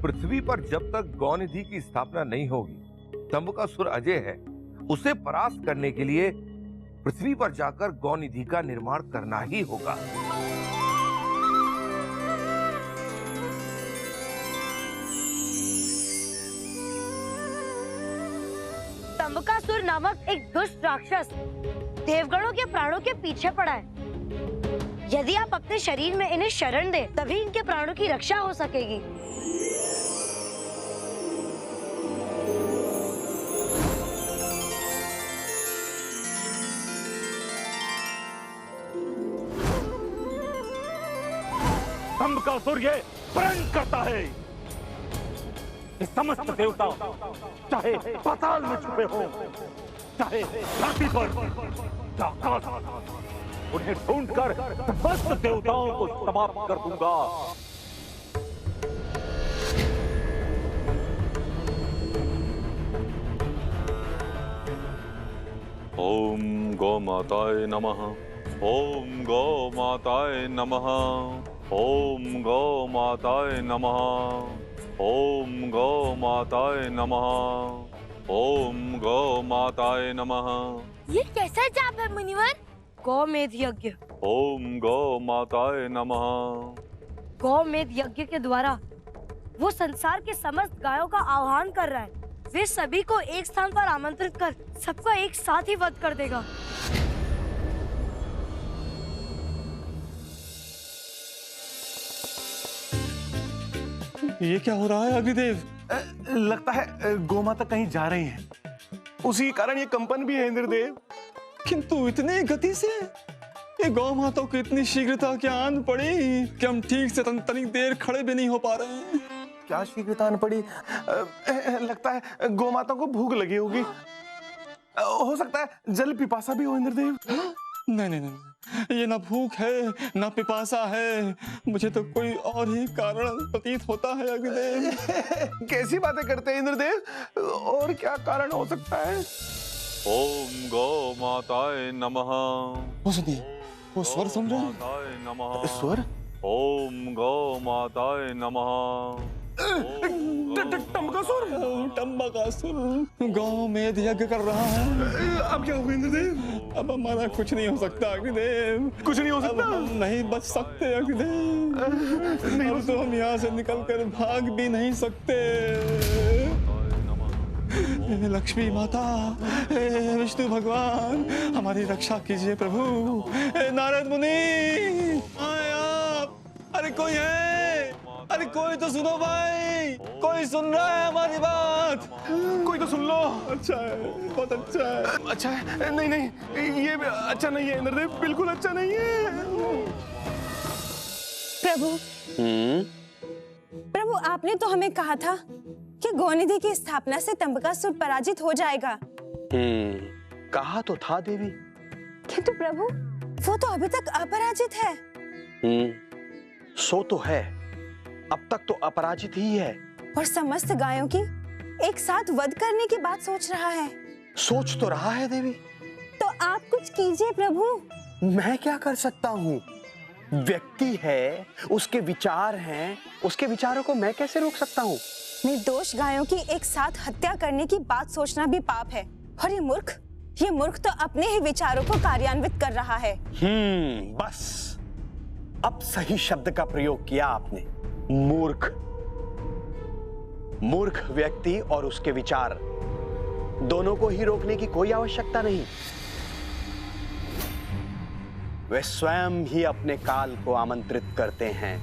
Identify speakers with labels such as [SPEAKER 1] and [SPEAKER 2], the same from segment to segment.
[SPEAKER 1] पृथ्वी पर जब तक गौनिधि की स्थापना नहीं होगी, तंबकासुर अजय है। उसे परास्त करने के लिए पृथ्वी पर जाकर गौनिधि का निर्माण करना ही होगा।
[SPEAKER 2] तंबकासुर नामक एक दुष्ट राक्षस देवगणों के प्राणों के पीछे पड़ा है। यदि आप अपने शरीर में इन्हें शरण दें, तभी इनके प्राणों की रक्षा हो सकेगी।
[SPEAKER 3] तंबकासुर ये प्रण करता है कि समस्त देवता चाहे पाताल में छुपे हो, चाहे धरती पर, उन्हें ढूंढकर समस्त देवताओं को समाप्त कर दूंगा। ओम गौ माताय नमः। ओम गौ माताय नमः। ओम गौ माताय नमः। ओम गौ माताय नमः। ओम गौ माताय नमः।
[SPEAKER 2] ये कैसा जाप है मुनिवर? गौमेध यज्ञ।
[SPEAKER 3] ओम गौ माताय नमः।
[SPEAKER 2] गौमेध यज्ञ के द्वारा वो संसार के समस्त गायों का आह्वान कर रहा है। वे सभी को एक स्थान पर आमंत्रित कर सबका एक साथ ही वध कर देगा।
[SPEAKER 4] ये क्या हो रहा है अग्निदेव?
[SPEAKER 5] लगता है गोमाता कहीं जा रही हैं। उसी कारण ये कंपन भी है इंद्रदेव।
[SPEAKER 4] किंतु इतनी गति से ये गौ माता को इतनी शीघ्रता क्या आन पड़ी कि हम ठीक से तनिक देर खड़े भी नहीं हो पा रहे हैं।
[SPEAKER 5] क्या शीघ्रता आन पड़ी? लगता है गोमाता को भूख लगी होगी। हो सकता है जल पिपासा भी हो इंद्रदेव।
[SPEAKER 4] नहीं नहीं नहीं, ये ना भूख है ना पिपासा है, मुझे तो कोई और ही कारण प्रतीत होता है अग्निदेव।
[SPEAKER 5] कैसी बातें करते हैं इंद्रदेव? और क्या कारण हो सकता है?
[SPEAKER 3] ओम गौ माताय नमः।
[SPEAKER 4] वो सुनिए, वो स्वर सुन रहे हैं?
[SPEAKER 3] माताय नमः।
[SPEAKER 5] स्वर?
[SPEAKER 3] ओम गौ माताय नमः।
[SPEAKER 5] टंबकासुर?
[SPEAKER 4] टंबकासुर गौ में यज्ञ कर रहा है।
[SPEAKER 5] अब क्या होगा इंद्रदेव?
[SPEAKER 4] अब हमारा कुछ नहीं हो सकता अग्निदेव।
[SPEAKER 5] कुछ नहीं हो सकता?
[SPEAKER 4] अब हम नहीं बच सकते अग्निदेव। अब तो हम यहाँ से निकलकर भाग भी नहीं सकते। लक्ष्मी माता, विष्णु भगवान, हमारी रक्षा कीजिए प्रभु। नारद मुनि, आए आप। अरे कोई है? अरे कोई तो सुनो भाई, कोई सुन रहा है हमारी बात?
[SPEAKER 5] कोई तो सुन लो।
[SPEAKER 4] अच्छा है, बहुत अच्छा है।
[SPEAKER 5] अच्छा है? नहीं नहीं, ये अच्छा नहीं है इंद्रदेव, बिल्कुल अच्छा नहीं है।
[SPEAKER 6] प्रभु, प्रभु आपने तो हमें कहा था कि गौनिधि की स्थापना से तंबकासुर पराजित हो जाएगा।
[SPEAKER 7] कहा तो था देवी।
[SPEAKER 6] किंतु प्रभु वो तो अभी तक अपराजित है।
[SPEAKER 7] सो तो है, अब तक तो अपराजित ही है।
[SPEAKER 6] और समस्त गायों की एक साथ वध करने की बात सोच रहा है।
[SPEAKER 7] सोच तो रहा है देवी।
[SPEAKER 6] तो आप कुछ कीजिए प्रभु।
[SPEAKER 7] मैं क्या कर सकता हूँ? व्यक्ति है, उसके विचार हैं, उसके विचारों को मैं कैसे रोक सकता हूँ?
[SPEAKER 6] निर्दोष गायों की एक साथ हत्या करने की बात सोचना भी पाप है। और ये मूर्ख तो अपने ही विचारों को कार्यान्वित कर रहा है।
[SPEAKER 7] बस अब सही शब्द का प्रयोग किया आपने। मूर्ख। मूर्ख व्यक्ति और उसके विचार दोनों को ही रोकने की कोई आवश्यकता नहीं। वे स्वयं ही अपने काल को आमंत्रित करते हैं।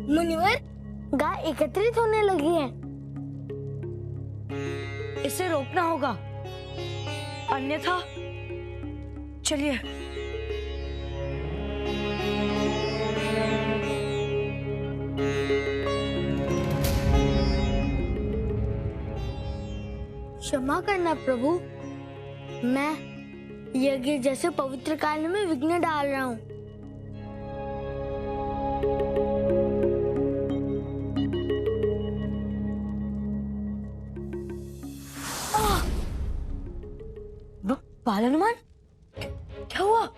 [SPEAKER 2] मुनिवर, गाय एकत्रित होने लगी है। इसे रोकना होगा, अन्यथा चलिए।
[SPEAKER 8] क्षमा करना प्रभु, मैं यज्ञ जैसे पवित्र कार्य में विघ्न डाल रहा हूँ।
[SPEAKER 2] बाल हनुमान, क्या हुआ?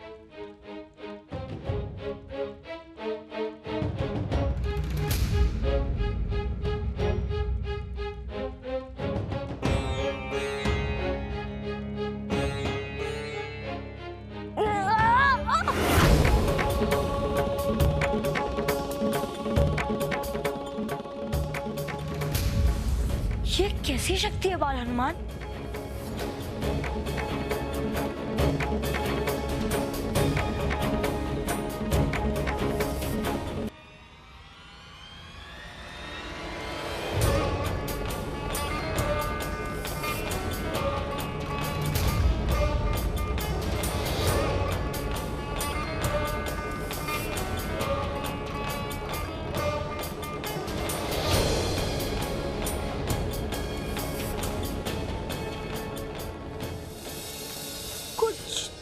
[SPEAKER 2] ये कैसी शक्ति है बाल हनुमान?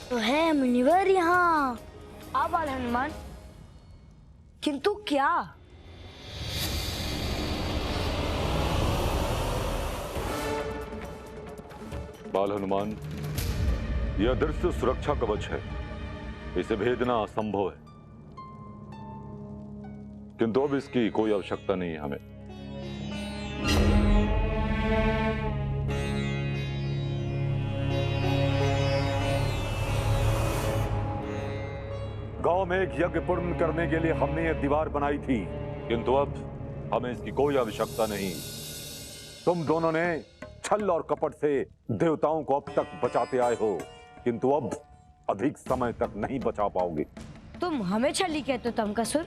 [SPEAKER 8] तो है मुनिवर यहाँ।
[SPEAKER 2] हाँ बाल हनुमान, किंतु क्या?
[SPEAKER 3] बाल हनुमान, यह दृश्य सुरक्षा कवच है, इसे भेदना असंभव है, किंतु अब इसकी कोई आवश्यकता नहीं है हमें। गांव में एक यज्ञ पूर्ण करने के लिए हमने यह दीवार बनाई थी, किंतु अब हमें इसकी कोई आवश्यकता नहीं। तुम दोनों ने छल और कपट से देवताओं को अब तक बचाते आए हो, किंतु अब अधिक समय तक नहीं बचा पाओगे।
[SPEAKER 2] तुम हमें छली कहते हो तमकासुर,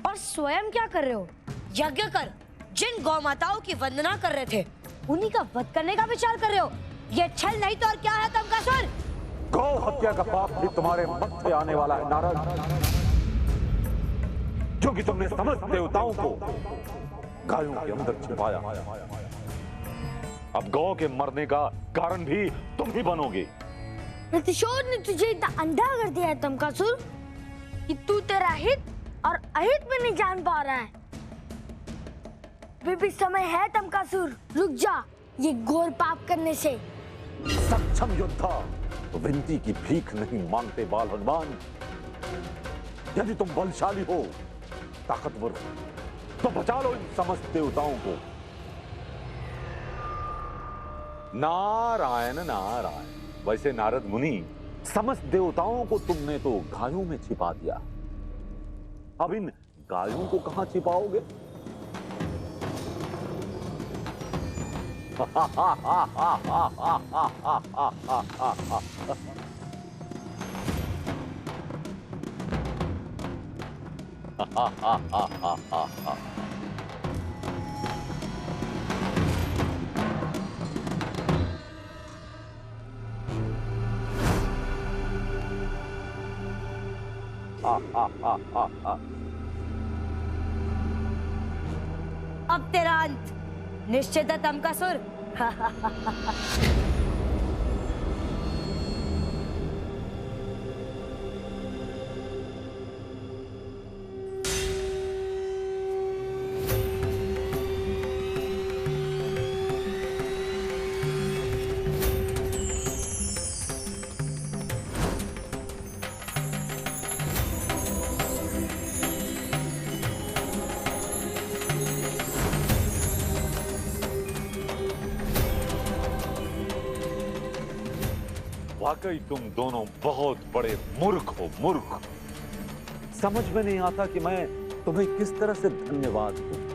[SPEAKER 2] और स्वयं क्या कर रहे हो? यज्ञ कर जिन गौ माताओं की वंदना कर रहे थे उन्हीं का वध करने का विचार कर रहे हो। ये छल नहीं तो और क्या है तमकासुर?
[SPEAKER 3] गौ हत्या का पाप भी तुम्हारे मत्थे आने वाला है नारद, क्योंकि तुमने समस्त देवताओं को गायों के अंदर छिपाया। अब गौ के मरने का कारण भी तुम ही बनोगे।
[SPEAKER 8] प्रतिशोध ने तुझे इतना अंधा कर दिया है तमकासुर कि तू तेरा हित और अहित में नहीं जान पा रहा है। वे भी समय है तमकासुर, रुक जा ये घोर पाप करने से।
[SPEAKER 3] सक्षम योद्धा विनती की भीख नहीं मांगते बाल हनुमान। यदि तुम बलशाली हो, ताकतवर हो, तो बचा लो इन समस्त देवताओं को। नारायण नारायण। वैसे नारद मुनि, समस्त देवताओं को तुमने तो गायों में छिपा दिया, अब इन गायों को कहां छिपाओगे?
[SPEAKER 2] अब तेरा अंत निश्चित है तमकासुर।
[SPEAKER 3] वाकई तुम दोनों बहुत बड़े मूर्ख हो, मूर्ख। समझ में नहीं आता कि मैं तुम्हें किस तरह से धन्यवाद दूं।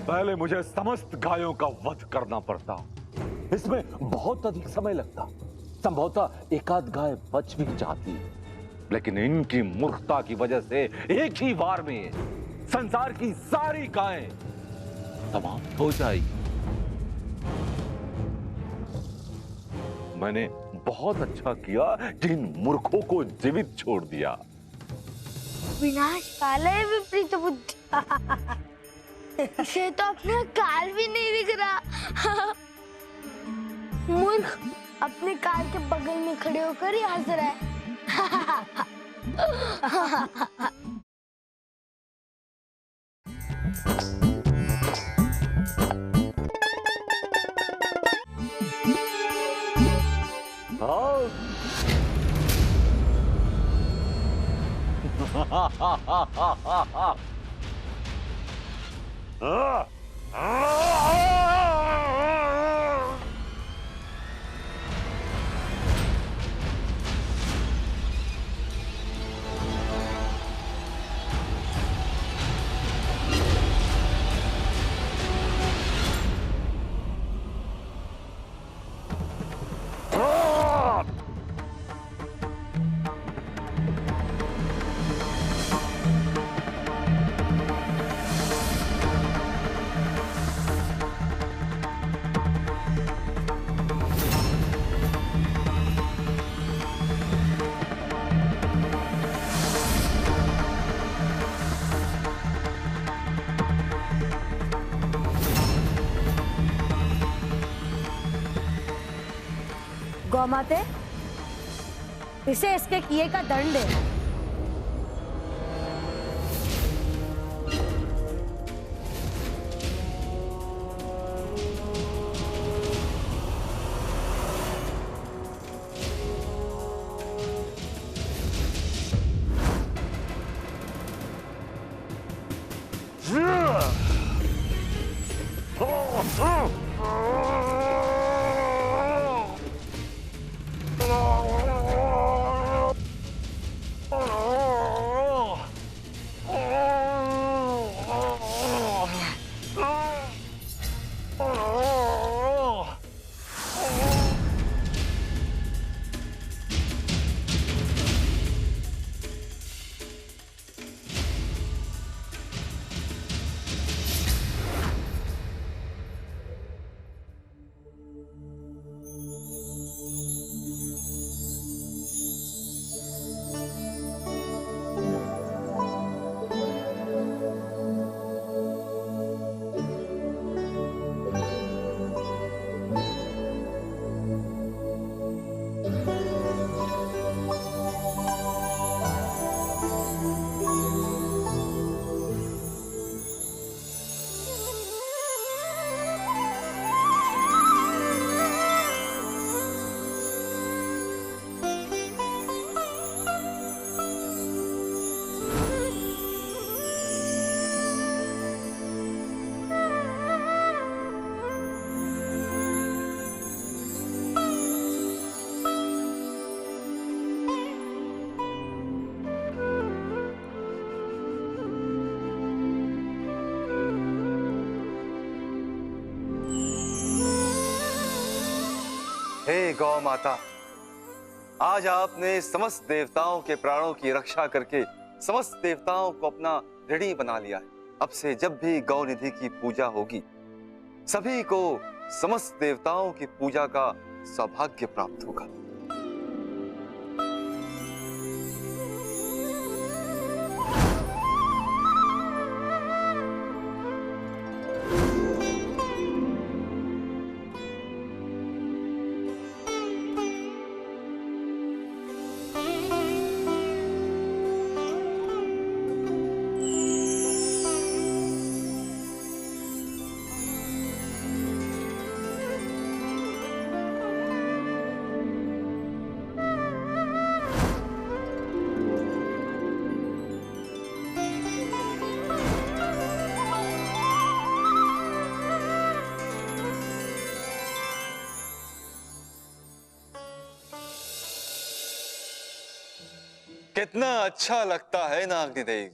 [SPEAKER 3] पहले मुझे समस्त गायों का वध करना पड़ता, इसमें बहुत अधिक समय लगता, संभवतः एकाध गाय बच भी जाती, लेकिन इनकी मूर्खता की वजह से एक ही बार में संसार की सारी गायें समाप्त हो जाएगी। मैंने बहुत अच्छा किया कि इन मूर्खों को जीवित छोड़ दिया।
[SPEAKER 8] विनाश काले विपरीत बुद्धि। इसे तो अपना काल भी नहीं दिख रहा। मूर्ख अपने कार के बगल में खड़े होकर ही हंस रहा है।
[SPEAKER 2] गौमाते, इसे इसके किए का दंड दे।
[SPEAKER 9] हे गौ माता, आज आपने समस्त देवताओं के प्राणों की रक्षा करके समस्त देवताओं को अपना ऋणी बना लिया है। अब से जब भी गौ निधि की पूजा होगी, सभी को समस्त देवताओं की पूजा का सौभाग्य प्राप्त होगा। कितना अच्छा लगता है ना अग्निदेव,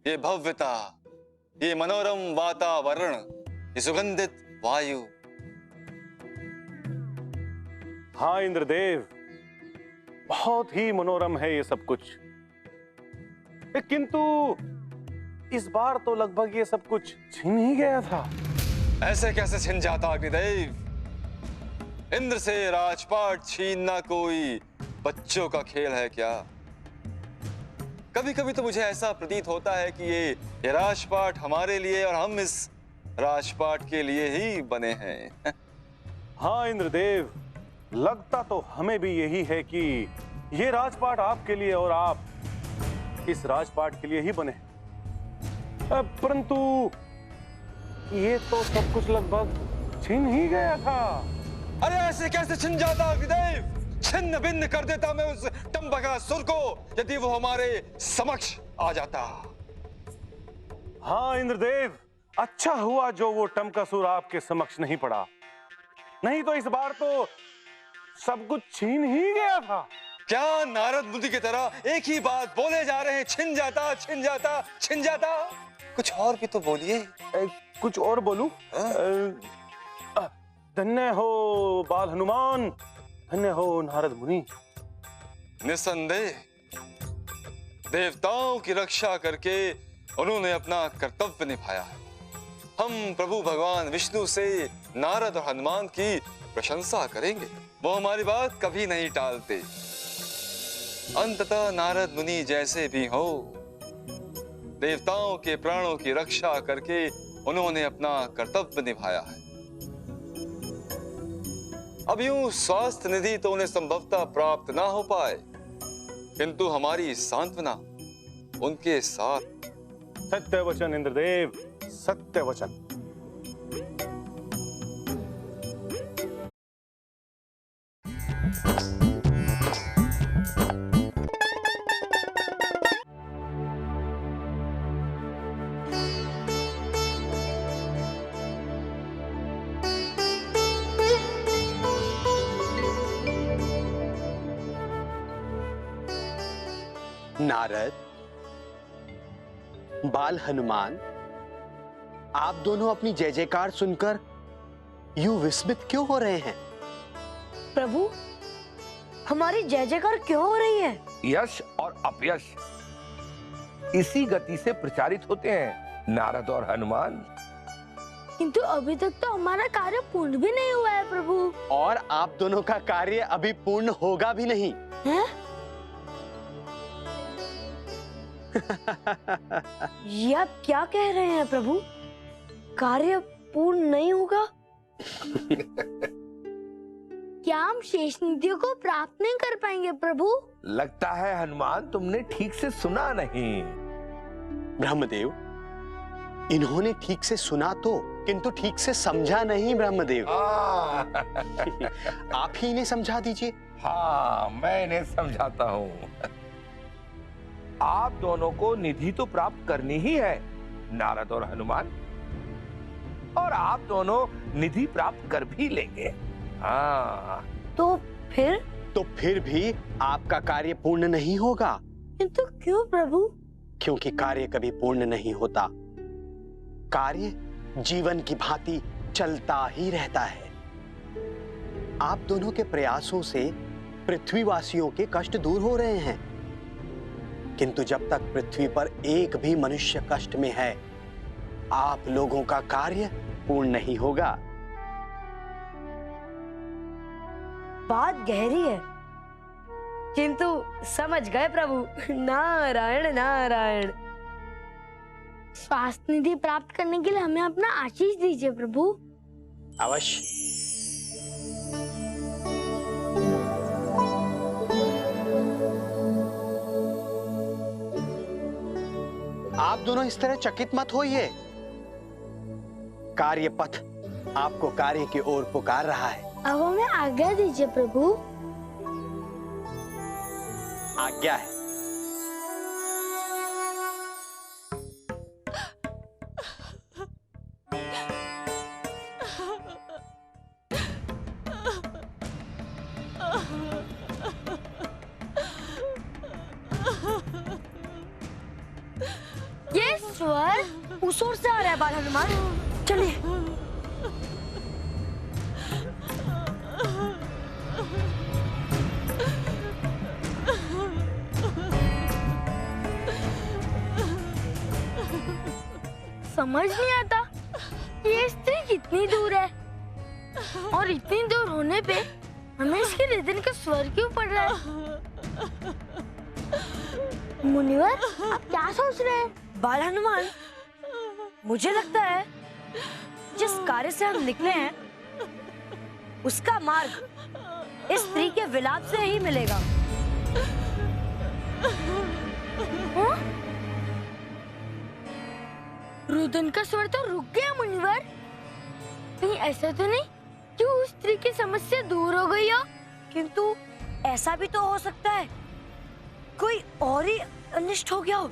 [SPEAKER 9] ये भव्यता, ये मनोरम वातावरण, ये सुगंधित वायु।
[SPEAKER 5] हाँ इंद्रदेव, बहुत ही मनोरम है ये सब कुछ। किंतु इस बार तो लगभग ये सब कुछ छिन ही गया था।
[SPEAKER 9] ऐसे कैसे छिन जाता अग्निदेव? इंद्र से राजपाट छीनना कोई बच्चों का खेल है क्या? कभी कभी तो मुझे ऐसा प्रतीत होता है कि ये राजपाट हमारे लिए और हम इस राजपाट के लिए ही बने हैं।
[SPEAKER 5] हाँ इंद्रदेव, लगता तो हमें भी यही है कि ये राजपाट आपके लिए और आप इस राजपाट के लिए ही बने। परंतु ये तो सब कुछ लगभग छिन ही गया था।
[SPEAKER 9] अरे ऐसे कैसे छिन जाता अग्निदेव? छिन्न भिन्न कर देता मैं उस टंबकासुर को यदि वो हमारे समक्ष आ जाता।
[SPEAKER 5] हाँ इंद्रदेव, अच्छा हुआ जो वो टंबकासुर आपके समक्ष नहीं पड़ा, नहीं तो इस बार तो सब कुछ छीन ही गया था।
[SPEAKER 9] क्या नारद मुनि की तरह एक ही बात बोले जा रहे हैं? छिन जाता, छिन जाता, छिन जाता। कुछ और भी तो बोलिए।
[SPEAKER 5] कुछ और बोलूं? धन्य हो बाल हनुमान, धन्य हो नारद मुनि।
[SPEAKER 9] निसंदेह देवताओं की रक्षा करके उन्होंने अपना कर्तव्य निभाया है। हम प्रभु भगवान विष्णु से नारद और हनुमान की प्रशंसा करेंगे। वो हमारी बात कभी नहीं टालते। अंततः नारद मुनि जैसे भी हो, देवताओं के प्राणों की रक्षा करके उन्होंने अपना कर्तव्य निभाया है। अब यूं स्वास्थ्य निधि तो उन्हें संभवतः प्राप्त ना हो पाए, किंतु हमारी सांत्वना उनके साथ।
[SPEAKER 5] सत्य वचन इंद्रदेव, सत्य वचन।
[SPEAKER 7] नारद, बाल हनुमान, आप दोनों अपनी जय जयकार सुनकर यूं विस्मित क्यों हो रहे हैं?
[SPEAKER 2] प्रभु, हमारी जय जयकार क्यों हो रही है?
[SPEAKER 1] यश और अपयश इसी गति से प्रचारित होते हैं नारद और हनुमान।
[SPEAKER 8] किंतु अभी तक तो हमारा कार्य पूर्ण भी नहीं हुआ है प्रभु।
[SPEAKER 7] और आप दोनों का कार्य अभी पूर्ण होगा भी नहीं।
[SPEAKER 8] हैं?
[SPEAKER 2] ये आप क्या कह रहे हैं प्रभु? कार्य पूर्ण नहीं होगा?
[SPEAKER 8] क्या हम शेष निधियों को प्राप्त नहीं कर पाएंगे प्रभु?
[SPEAKER 1] लगता है हनुमान तुमने ठीक से सुना नहीं।
[SPEAKER 7] ब्रह्मदेव, इन्होंने ठीक से सुना तो, किंतु ठीक से समझा नहीं ब्रह्मदेव। आप ही इन्हें समझा दीजिए।
[SPEAKER 1] हाँ, मैं इन्हें समझाता हूँ। आप दोनों को निधि तो प्राप्त करनी ही है नारद और हनुमान, और आप दोनों निधि प्राप्त कर भी लेंगे। हाँ।
[SPEAKER 2] तो फिर
[SPEAKER 7] भी आपका कार्य पूर्ण नहीं होगा।
[SPEAKER 2] किंतु क्यों प्रभु?
[SPEAKER 7] क्योंकि कार्य कभी पूर्ण नहीं होता। कार्य जीवन की भांति चलता ही रहता है। आप दोनों के प्रयासों से पृथ्वीवासियों के कष्ट दूर हो रहे हैं, किंतु जब तक पृथ्वी पर एक भी मनुष्य कष्ट में है, आप लोगों का कार्य पूर्ण नहीं होगा।
[SPEAKER 2] बात गहरी है, किंतु समझ गए प्रभु। नारायण नारायण।
[SPEAKER 8] स्वास्थ्य निधि प्राप्त करने के लिए हमें अपना आशीष दीजिए प्रभु।
[SPEAKER 7] अवश्य। आप दोनों इस तरह चकित मत होइए। कार्य पथ आपको कार्य की ओर पुकार रहा है।
[SPEAKER 8] अब हमें आज्ञा दीजिए प्रभु।
[SPEAKER 7] आज्ञा है।
[SPEAKER 2] ये स्वर उस ओर से आ रहा है बाल हनुमान। चलिए।
[SPEAKER 8] समझ नहीं आता ये स्त्री कितनी दूर है। और इतनी दूर होने पे हमें इसके रिदन का स्वर क्यों पड़ रहा है? मुनिवर, आप क्या सोच रहे हैं?
[SPEAKER 2] बाल हनुमान, मुझे लगता है जिस कार्य से हम निकले हैं उसका मार्ग इस स्त्री के विलाप से ही मिलेगा।
[SPEAKER 8] हाँ? रुदन का स्वर तो रुक गया मुनिवर। कहीं ऐसा तो नहीं कि उस स्त्री की समस्या दूर हो गई हो?
[SPEAKER 2] किंतु ऐसा भी तो हो सकता है कोई और ही अनिष्ट हो गया हो।